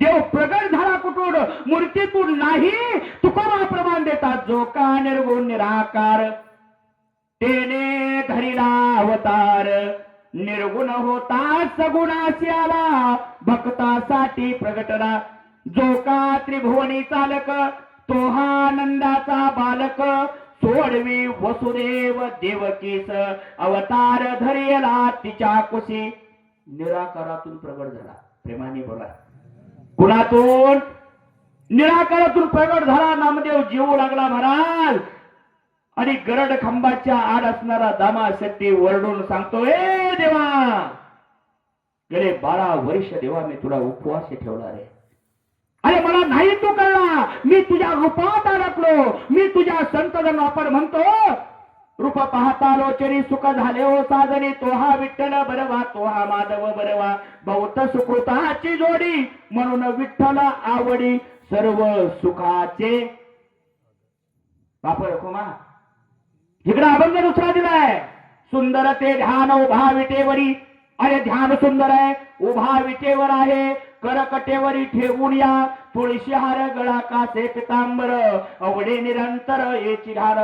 देव प्रगट झाला कुठून मूर्तीतून नाही तुकोबा प्रमाण देतात जो का निर्गुण निराकार तेने धरिला अवतार निर्गुण होता सगुणाशी आला भक्तासाठी प्रगटला जो का त्रिभुवनी चालक तो हा नंदाचा बालक सोडवी वसुदेव देवकीस अवतार धरेला तिच्या कुशी निराकारातून प्रगट झाला. प्रेमाने बोला कुणातून निराकारातून प्रगट झाला. नामदेव जीवू लागला महाराज आणि गरड खांबाच्या आड असणारा दामा शक्ती वरडून सांगतो ए देवा गेले 12 वर्ष देवा मी तुला उपवास ठेवला रे. अरे मला नाही तू कळला मी तुझ्या रूपात अडकलो मी तुझ्या संतजन आपण म्हणतो रूप पाहता लोचरी सुख झाले हो साजनी तो हा विठ्ठल बरवा तो हा माधव बरवा बहुत सुकृताची जोडी म्हणून विठ्ठल आवडी सर्व सुखाचे. बापर कोमा इकडे अभंग दुसरा दिलाय सुंदर ते ध्यान उभा विटेवरी. अरे ध्यान सुंदर आहे उभा विटेवर आहे करकटेवरी ठेवून या तुळशी हार गळा कासे पितांबर अवडे निरंतर येची धार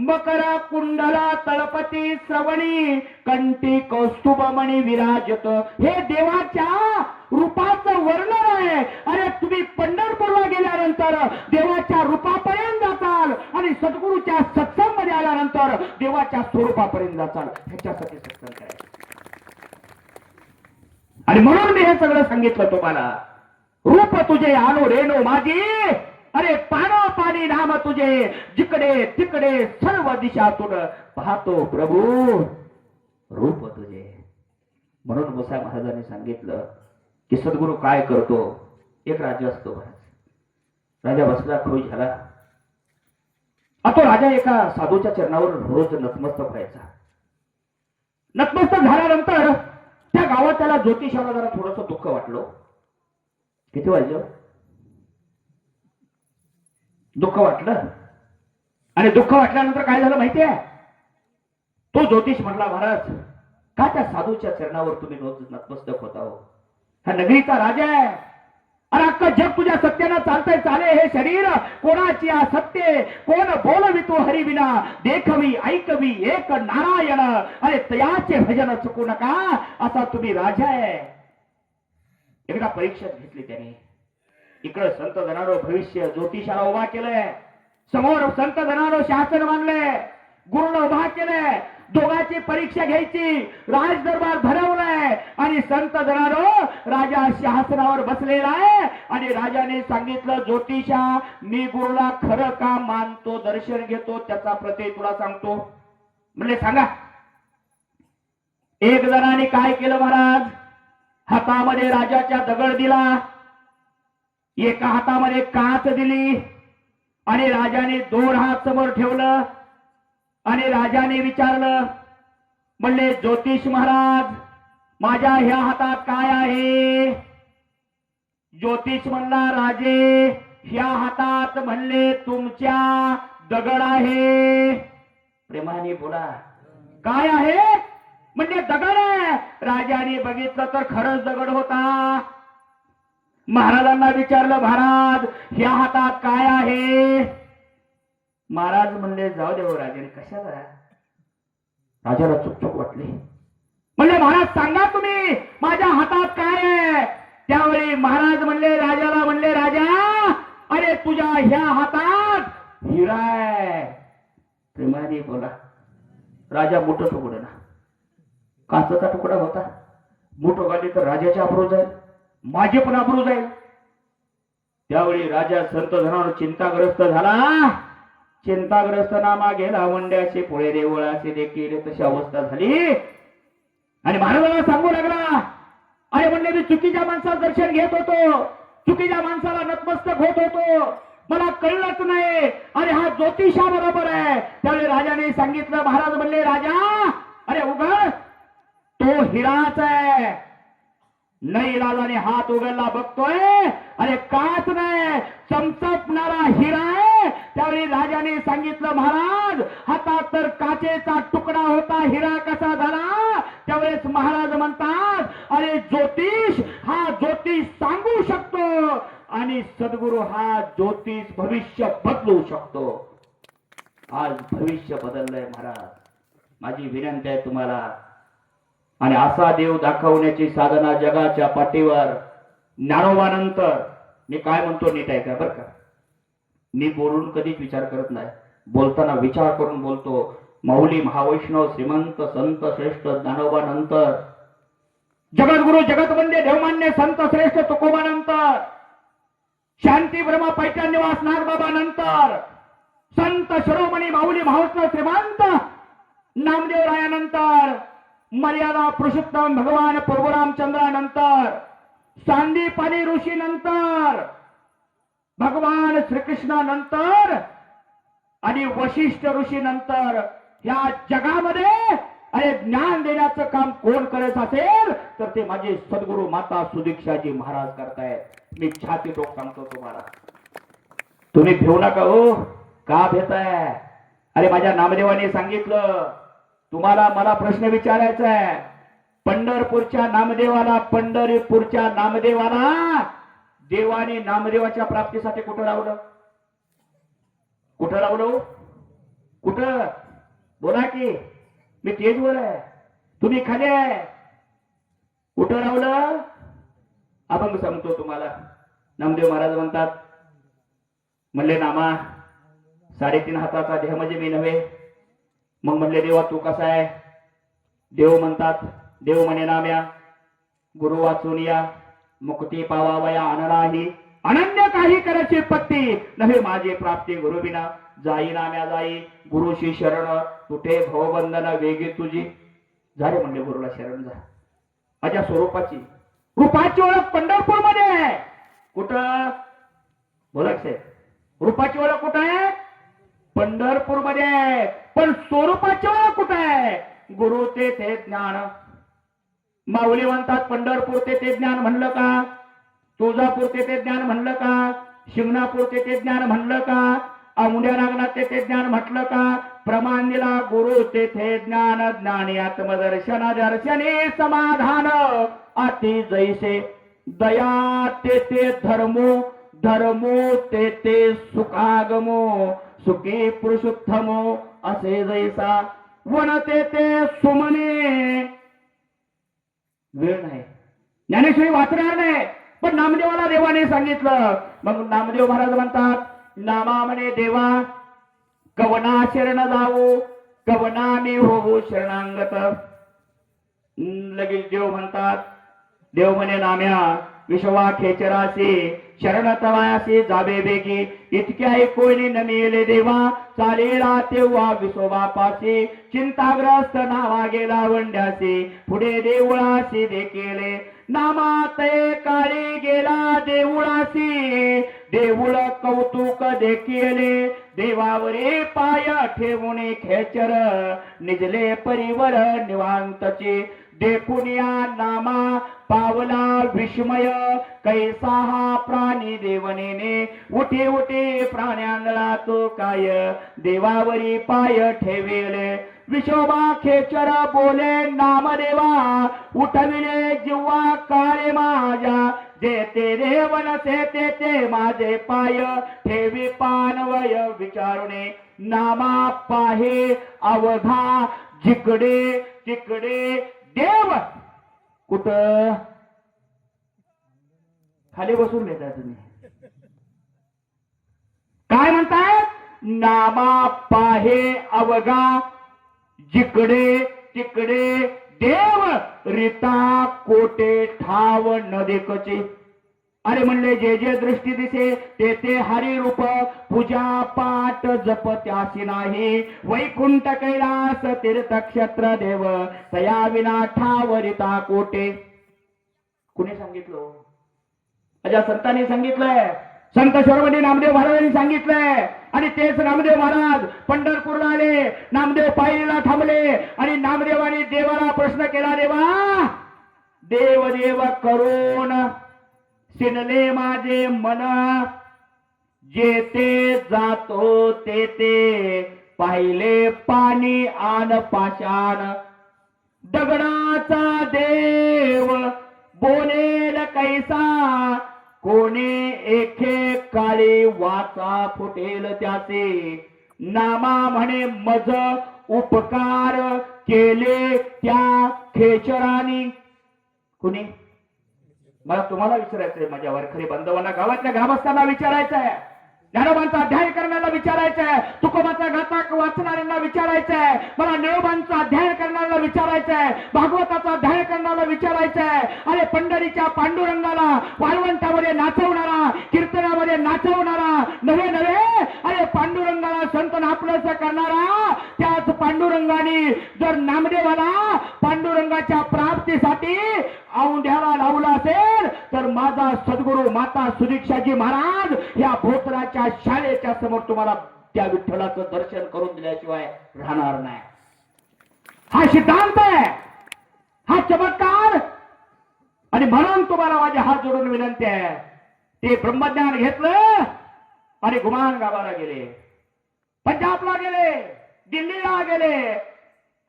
मकर कुंडला तळपती श्रवणी कंठी कौस्तुभमणी विराजत. हे देवाच्या रूपाचं वर्णन आहे. अरे तुम्ही पंढरपूरला गेल्यानंतर देवाच्या रूपापर्यंत जाचाल आणि सद्गुरूच्या सत्संगमध्ये आल्यानंतर देवाच्या स्वरूपापर्यंत जाचाल. ह्याच्यासाठी सत्संग करायचं आणि म्हणून मी हे सगळं सांगितलं तुम्हाला. रूप तुझे आनो रेणो माझी अरे पानो पाणी नाम तुझे जिकडे तिकडे सर्व दिशातून पाहतो प्रभू रूप तुझे. म्हणून मुसा महाराजांनी सांगितलं की सद्गुरू काय करतो. एक राजा असतो महाराज राजा बसला खुश झाला. तो राजा एका साधूच्या चरणावर रोज नतमस्तक व्हायचा. नतमस्तक झाल्यानंतर त्या गावात त्याला ज्योतिषाला जरा थोडंसं दुःख वाटलं. किती वाजलं दुःख वाटलं आणि दुःख वाटल्यानंतर काय झालं माहितीये तो ज्योतिष म्हटला महाराज का त्या साधूच्या चरणावर तुम्ही रोज नतमस्तक होता हो. हा नगरीचा राजा आहे अरे अख्खं जग तुझ्या सत्यानं चालतंय चाले हे शरीर कोणाची सत्य कोण बोलवितो हरिविना देखवी ऐकवी एक नारायण अरे तयाचे भजन चुकू नका असा तुम्ही राजा आहे. एकदा परीक्षा घेतली त्याने. इकडे संत जनारो भविष्य ज्योतिषाला उभा केलंय समोर संत जनारो शासन मानले गुरुला उभा केलंय. दोघांची परीक्षा घ्यायची राज दरबार भरवलाय आणि संत जनारो राजा सिंहासनावर बसलेला आहे आणि राजाने सांगितलं ज्योतिषा मी गुरुला खरं का मानतो दर्शन घेतो त्याचा प्रत्यय तुला सांगतो. म्हणले सांगा. एक जणाने काय केलं महाराज हातामध्ये राजाच्या दगड दिला एका हातामध्ये काच दिली आणि राजाने 2 हात समोर ठेवलं आणि राजाने विचारलं म्हणले ज्योतिष महाराज माझ्या ह्या हातात काय आहे. ज्योतिष म्हणला राजे ह्या हातात म्हणले तुमच्या दगड आहे. प्रेमाने बोला काय आहे म्हणजे दगड आहे. राजाने बघितलं तर खरंच दगड होता. महाराजांना विचारलं महाराज ह्या हातात काय आहे. महाराज म्हणले जाऊ देव राजाने कशाला. राजाला चुकचुक वाटली. म्हणले महाराज सांगा तुम्ही माझ्या हातात काय आहे. त्यावेळी महाराज म्हणले राजाला म्हणले राजा अरे तुझ्या ह्या हातात हिरा आहे. प्रेमाने बोला राजा मोठं तुकडं ना काचेचा तुकडा होता. मोठं गाडी तर राजाची अब्रू जाईल माझे पण अब्रू जाईल. त्यावेळी राजा संत जनावर चिंताग्रस्त झाला. चिंताग्रस्त नामा गेला वंड्याचे पुढे देवळाचे देखील तशी अवस्था झाली आणि महाराजांना सांगू लागला अरे म्हणले मी चुकीच्या माणसाचं दर्शन घेत होतो चुकीच्या माणसाला नतमस्तक होत होतो मला कळलंच नाही अरे हा ज्योतिषा बरोबर आहे. त्यावेळी राजाने सांगितलं महाराज म्हणले राजा अरे उघड तो हिराच आहे. नाही राजाने हात उघडला बघतोय अरे काच नाही चमचपणारा हिरा आहे त्यावेळी राजाने सांगितलं, महाराज हातात तर काचेचा तुकडा होता, हिरा कसा झाला? त्यावेळेस महाराज म्हणतात, अरे ज्योतिष हा ज्योतिष सांगू शकतो आणि सद्गुरु हा ज्योतिष भविष्य बदलू शकतो. आज भविष्य बदललंय महाराज. माझी विनंती आहे तुम्हाला, आणि असा देव दाखवण्याची साधना जगाच्या पाठीवर ज्ञानोबानंतर मी काय म्हणतो नीट आहे का? बरं का, मी बोलून कधीच विचार करत नाही, बोलताना विचार करून बोलतो. माऊली महावैष्णव श्रीमंत संत श्रेष्ठ ज्ञानोबानंतर, जगद्गुरु जगतवंद्य देवमान्य संत श्रेष्ठ तुकोबानंतर, शांती ब्रह्मा पैठण निवास नागबाबा नंतर, संत शिरोमणी माऊली महावैष्णव श्रीमंत नामदेवरायानंतर, मर्यादा पुरुषोत्तम भगवान प्रभुरामचंद्रानंतर, सांदीपानी ऋषी नंतर, भगवान श्रीकृष्णानंतर आणि वशिष्ठ ऋषी नंतर या जगामध्ये अरे ज्ञान देण्याचं काम कोण करत असेल तर ते माझे सद्गुरु माता सुदीक्षाजी महाराज करतायत. मी छाती ठोक सांगतो तुम्हाला, तुम्ही भेऊ नका हो. का भेताय? अरे माझ्या नामदेवाने सांगितलं, तुम्हाला मला प्रश्न विचारायचा आहे. पंढरपूरच्या नामदेवाला, पंढरपूरच्या नामदेवाला देवाने नामदेवाच्या प्राप्तीसाठी कुठं लावलं? कुठं लावलं? कुठं? बोला की, मी तेजवर आहे, तुम्ही खाली आहे. कुठं लावलं? अभंग सांगतो तुम्हाला. नामदेव महाराज म्हणतात, म्हणले नामा 3.5 हाताचा देह म्हणजे मी नव्हे. मग म्हणले देवा तू कसा आहे? देव म्हणतात, देव म्हणे नाम्या गुरु वाचून या, मुक्ती पावावया अनलाही, अनन्य काही करायची पत्ती नव्हे माझे प्राप्ती गुरु विना. जाई नाम्या जाई गुरुशी शरण, तुठे भवबंधन वेगी तुझी. झाले म्हणले गुरुला शरण जा. माझ्या स्वरूपाची रूपाची ओळख पंढरपूर मध्ये आहे. कुठं? बोला साहेब, रूपाची ओळख कुठं आहे? पंढरपूर मध्ये आहे. पण स्वरूपाची ओळख कुठं आहे? गुरु ते ज्ञान. माऊली म्हणतात पंढरपूर ते ज्ञान म्हणलं का? तुळजापूर ते ज्ञान म्हणलं का? शिंगणापूर ते ज्ञान म्हणलं का? औंढ्या नागनाथ ते ज्ञान म्हटलं का? प्रमाण दिला गुरु तेथे ज्ञान, ज्ञानी आत्मदर्शन, दर्शने समाधान, अति जैसे दया ते धर्मो, धर्मो ते सुखागमो, सुखी पुरुषोत्तमो असे जैसा वनते ते सुमने. वेळ नाही, ज्ञानेश्वरी वाचणार नाही, पण नामदेवाला देवाने सांगितलं. मग नामदेव महाराज म्हणतात, नामा म्हणे देवा कवना शरण जाऊ, कवना मी होऊ शरणांगत. लगेच देव म्हणतात, देव म्हणे नाम्या विश्वा खेचरासी शरण तवायासी जाबे बेगी, इतक्या कोणी न मिळेले देवा, चालेला तेव्हा विसोबापासी, चिंताग्रस्त नावा गेला वंड्यासी, पुढे देवळासी देखील नामात काळी गेला देऊळासी, देऊळ कौतुक देखील देवावरे पाय ठेवून खेचर, निजले परिवर निवांतचे, देखून या नामा पावला विस्मय, कैसा हा प्राणी देवनेने, उठे उठे प्राण्यांना तो काय, देवावरी पाय ठेवेल, विशोबा खेचर बोले नामदेवा, उठविले जीवा काळे माझ्या, जेते देवन ते माझे पाय, ठेवी पानवय विचारुणे, नामा पाहे अवघा, जिकडे तिकडे देव. कुठं? खाली बसून घेताय तुम्ही. काय म्हणताय? नामा पाहे अवघा, जिकडे तिकडे देव, रीता कोटे ठाव न देखचे. अरे म्हणले जे जे दृष्टी दिसे ते हरी रूप, पूजा पाठ जप त्यासी नाही, वैकुंठ कैलास तीर्थ क्षेत्र देव, तया विना ठाव रीता कोटे. कुणी सांगितलं? माझ्या संतांनी सांगितलंय, संत शिरोमणी नामदेव महाराजांनी सांगितलंय. आणि तेच नामदेव महाराज पंढरपूरला आले, नामदेव पायरीला थांबले आणि नामदेवाने देवाला प्रश्न केला, देवा देव देव करून सिनले माझे मन, जेते जातो तेथे पाहिले पाणी आन पाषाण दगडाचा देव बोलेल कैसा कोणे एके काळी वाचा फुटेल त्याचे नामा म्हणे मज उपकार केले त्या खेचरानी कुणी मला तुम्हाला विचारायचंय माझ्या वारकरी बांधवांना गावातल्या ग्रामस्थांना विचारायचंय ज्ञानोबांचा अध्याय करण्याला विचारायचंय तुकोबाचा गाथा वाचणाऱ्यांना विचारायचंय मला निळोबांचा अध्याय करण्याला विचारायचंय भागवताचा अध्याय करण्याला विचारायचंय अरे पंढरीच्या पांडुरंगाला वाळवंटामध्ये नाचवणारा कीर्तनामध्ये नाचवणारा नवे नवे अरे पांडुरंगाला संत आपलंच करणारा त्याच पांडुरंगाने जर नामदेवाला पांडुरंगाच्या प्राप्तीसाठी औंढ्याला लावला असेल तर माझा सद्गुरू माता सुदीक्षाजी महाराज या भोसराच्या शाळेच्या समोर तुम्हाला त्या विठ्ठलाचं दर्शन करून दिल्याशिवाय राहणार नाही. हा सिद्धांत आहे, हा चमत्कार. आणि म्हणून तुम्हाला माझे हात जोडून विनंती आहे, ते ब्रह्मज्ञान घेतलं आणि गुमान गावाला गेले, पंजाबला गेले, दिल्लीला गेले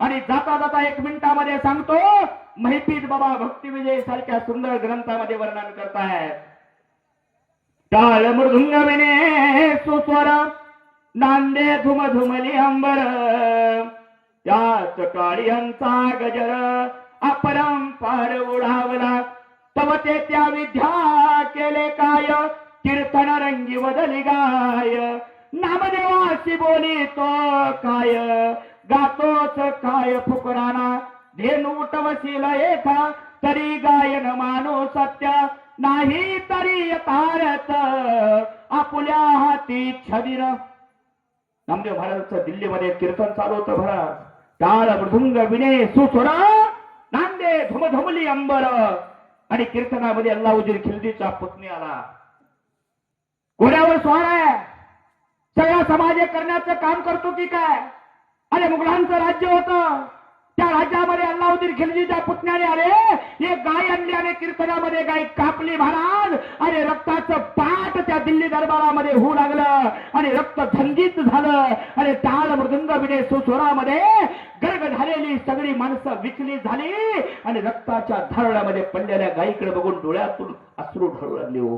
आणि जाता जाता 1 मिनिटामध्ये सांगतो महिपीत बाबा भक्ती विजय सारख्या सुंदर ग्रंथामध्ये वर्णन करतायत. टाळ मृदुंग विने सुस्वर नांदे धुम धुमली अंबर त्याच काळीयांचा गजर अपरंपार उडावला तव ते त्या विद्या केले काय कीर्तन रंगी बदली गाय नामदेवाशी बोली तो काय गातोच काय फुकराना धेनु उठवशील एका तरी गायन मानो सत्य नाही तरी यथार्थ आपुल्या हाती छदिन. नामदेव महाराजांचं दिल्लीमध्ये कीर्तन चालू होतं भरा टाळ मृदुंग विने सुस्वर नांदे धुमधुमली अंबर आणि कीर्तनामध्ये अल्लाउद्दीन खिल्जीचा पुतणी आला, घोड्यावर स्वार आहे, सगळा समाज करण्याचं काम करतो की काय. अरे मुघलांचं राज्य होतं, त्या राज्यामध्ये अल्लाउद्दीन खिल्जीच्या पुतण्याने आले, एक गाय आणली आणि कीर्तनामध्ये गाय कापली महाराज. अरे रक्ताचं पाठ त्या दिल्ली दरबारामध्ये होऊ लागलं आणि रक्त झंझीत झालं आणि टाळ मृदुंग विने सुस्वरामध्ये गर्ग झालेली सगळी माणसं विचलित झाली आणि रक्ताच्या धारणामध्ये पडलेल्या गायीकडे बघून डोळ्यातून अश्रू ढळू लागले. हो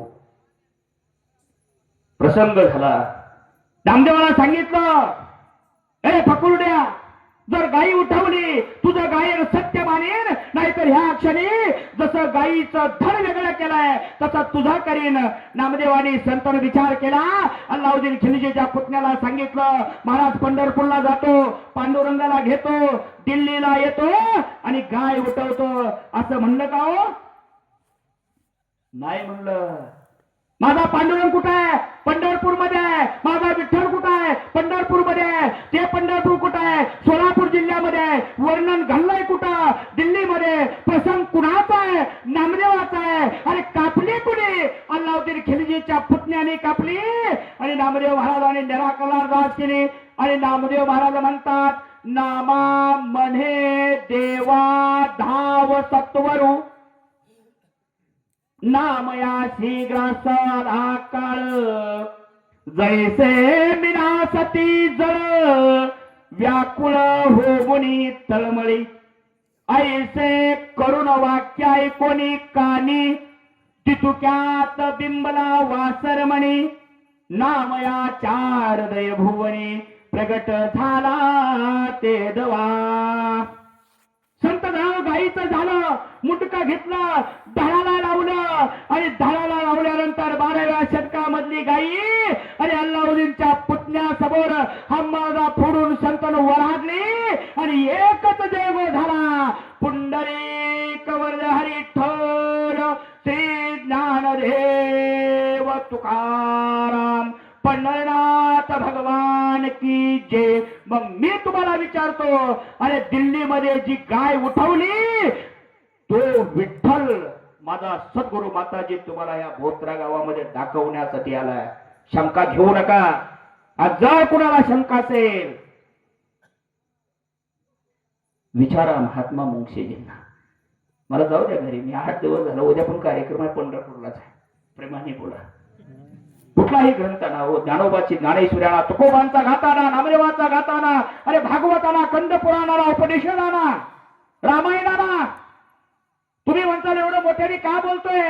प्रसंग झाला. नामदेवाला सांगितलं, ए फकुरड्या, जर गायी उठवली तुझं गायन सत्य मानेन, नाहीतर ह्या क्षणी जसं गायीचं धड वेगळं केलंय तसं तुझा करीन. नामदेवानी संतांनी विचार केला. अल्लाउद्दीन खिल्जीच्या पुतण्याला सांगितलं, महाराज पंढरपूरला जातो, पांडुरंगाला घेतो, दिल्लीला येतो आणि गाय उठवतो. असं म्हणलं का हो? नाही म्हणलं. माझा पांडुरंग कुठं आहे? पंढरपूर मध्ये आहे. माझा विठ्ठल कुठं आहे? पंढरपूर मध्ये आहे. ते पंढरपूर कुठं आहे? सोलापूर जिल्ह्यामध्ये आहे. वर्णन घाललंय कुठं? दिल्लीमध्ये. प्रसंग कुणाचा आहे? नामदेवाचा आहे. अरे कापली कुणी? अल्लाउद्दीन खिल्जीच्या पुतण्याने कापली आणि नामदेव महाराजांनी निराकरणार्थ दास केली. आणि नामदेव महाराज म्हणतात, नामा म्हणे देवा धाव सत्वरू नामयासी ग्रासाला काळ जैसे मिनासती जळ व्याकुळ होमुनी तळमळी ऐसे करुण वाक्य ऐकोनी कानी तितुक्यात बिंबला वासरमणी नामया चार दय भुवनी प्रगट झाला ते दवा. संत गाईचं झालं, मुटका घेतला, धडाला लावलं आणि धडाला लावल्यानंतर 12व्या शतकामधली गाई आणि अल्लाउद्दीनच्या पुतण्यासमोर हम्मादा फोडून संतांना वराडली आणि एकच जयगो झाला. पुंडरीक वर्ज हरिठ्ठल श्री ज्ञानदेव तुकाराम पंढरनाथ भगवान की जय. मग मी तुम्हाला विचारतो, अरे दिल्लीमध्ये जी गाय उठवली तो विठ्ठल माझा सद्गुरू माताजी तुम्हाला या भोत्रा गावामध्ये दाखवण्यासाठी आलाय. शंका घेऊ नका. आज जर कुणाला शंका असेल विचारा महात्मा मुंगशीजींना. मला जाऊ द्या घरी, मी 8 दिवस झाला, उद्या पण कार्यक्रम आहे पंढरपूरलाच आहे. प्रेमाने बोला. कुठलाही ग्रंथ ना हो, ज्ञानोबाची ज्ञानेश्वऱ्याला, तुकोबांचा गाताना, नामदेवाचा गाताना, अरे भागवताना, कंद पुराणाला, उपनिषदाना, रामायणाला तुम्ही म्हणताल एवढं मोठ्याने का बोलतोय?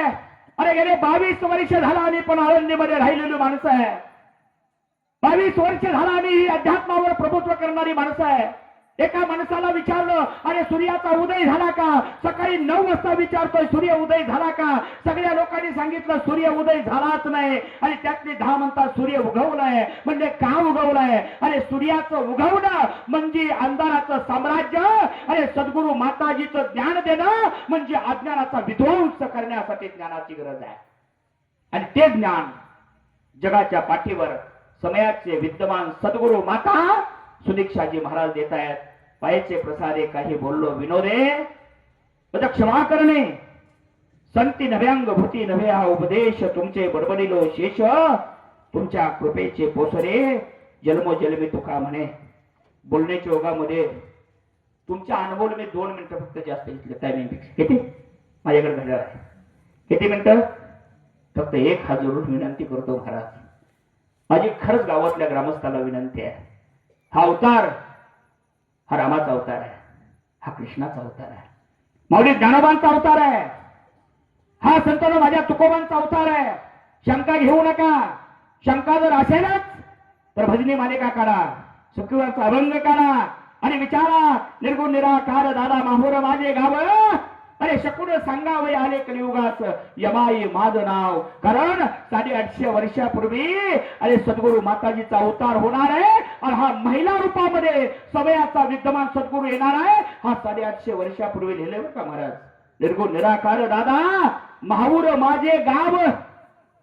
अरे गेले 22 वर्ष झाला आम्ही पण आळंदीमध्ये राहिलेली माणसं आहे. 22 वर्ष झाला आम्ही ही अध्यात्मावर प्रभुत्व करणारी माणसं आहे. एका माणसाला विचारलं, अरे सूर्याचा उदय झाला का? सकाळी 9 वाजता विचारतोय सूर्य उदय झाला का? सगळ्या लोकांनी सांगितलं सूर्य उदय झालाच नाही. आणि त्यातले 10 म्हणतात सूर्य उगवलाय. म्हणजे का उगवलाय? अरे सूर्याचं उगवणं म्हणजे अंधाराचं साम्राज्य, अरे सद्गुरु माताजीचं ज्ञान देणं म्हणजे अज्ञानाचा विध्वंस करण्यासाठी ज्ञानाची गरज आहे. आणि ते ज्ञान जगाच्या पाठीवर समयाचे विद्यमान सद्गुरु माता सुदीक्षाजी महाराज देत आहेत. पायाचे प्रसारे काही बोललो विनोदे, पद क्षमा करणे संती नव्यांग भूती नव्हे हा उपदेश तुमचे बडबडिलो शेष तुमच्या कृपेचे पोसरे जन्मोजन्मी तुका म्हणे. बोलण्याच्या ओघामध्ये तुमच्या अनुभव मी 2 मिनिटं फक्त जास्त घेतले. टायमिंग किती माझ्याकडे घड्याळ आहे. किती मिनिटं? फक्त 1 हात जोडून विनंती करतो महाराज, माझी खरंच गावातल्या ग्रामस्थाला विनंती आहे. हा अवतार हा रामाचा अवतार आहे, हा कृष्णाचा अवतार आहे, माऊली ज्ञानोबांचा अवतार आहे, हा संतांनो माझ्या तुकोबांचा अवतार आहे. शंका घेऊ नका. शंका जर असेलच तर भजनी मालिका काढा, सुखीवांचा अभंग काढा आणि विचारा निर्गुण निराकार दादा माहुर माझे गाव. अरे शकून सांगावे आले कलियुगाच यमाई माझ नाव. कारण 850 वर्षापूर्वी अरे सद्गुरु माताजीचा अवतार होणार आहे आणि हा महिला रूपामध्ये समयाचा विद्यमान सद्गुरु येणार आहे. हा 850 वर्षापूर्वी लिहिले बरं का महाराज. निर्गुण निराकार दादा माहुर माझे गाव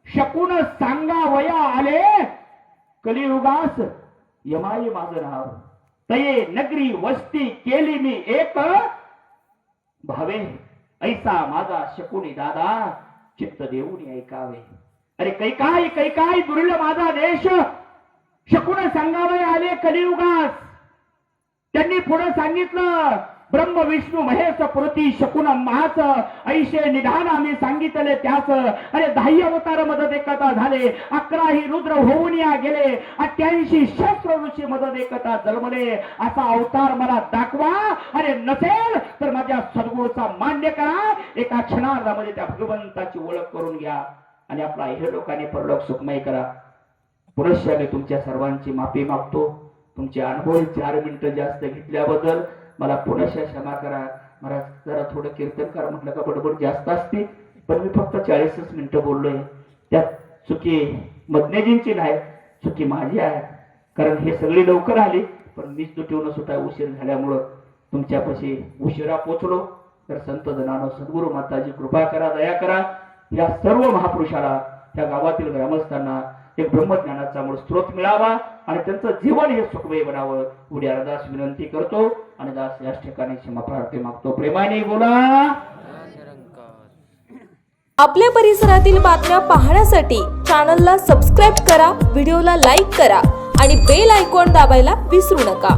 शकून सांगावया आले कलियुगास यमाई माझ नाव. तये नगरी वस्ती केली मी एक भावे ऐसा माझा शकुनी दादा चित्त देऊन ऐकावे. अरे कैकाई दुर्ल माझा देश शकुन सांगावे आले कलियुगास. त्यांनी पुढे सांगितलं ब्रह्म विष्णू महेश पुरती शकुन महाच ऐशे निधान आम्ही सांगितले त्याच. अरे 10 अवतार मदत एकता झाले, 11 ही रुद्र होऊन या गेले, 88 शस्त्र ऋषी मदत एकता जन्मले. असा अवतार मला दाखवा. अरे नसेल तर माझ्या सद्गुरूचा मान्य करा. एका क्षणार्धामध्ये त्या भगवंताची ओळख करून घ्या आणि आपला हे लोकांनी परलोक सुखमय करा. पुनश्च मी तुमच्या सर्वांची माफी मागतो. तुमचे अनुभव 4 मिनिटं जास्त घेतल्याबद्दल मला पुनश्च क्षमा करा. मला जरा थोडं कीर्तनकार म्हटलं का बडबड जास्त असते, पण मी फक्त 40च मिनिटं बोललोय. त्यात चुकी मदनेजींची नाही, चुकी माझी आहे. कारण हे सगळी लवकर आली पण मीच तुटवून सुद्धा उशीर झाल्यामुळं तुमच्यापाशी उशिरा पोचलो. तर संत जनानो सद्गुरु माताजी कृपा करा, दया करा. या सर्व महापुरुषाला त्या गावातील ग्रामस्थांना एक ब्रह्मज्ञानाचा मूळ स्रोत मिळावा आणि त्यांचं जीवन हे सुखमय बनावं एवढी अरदास विनंती करतो आणि दास याच ठिकाणी क्षमा प्रार्थना मागतो. प्रेमाने बोला. आपल्या परिसरातील बातम्या पाहण्यासाठी चॅनलला सबस्क्राईब करा, व्हिडिओला लाईक करा आणि बेल आयकॉन दाबायला विसरू नका.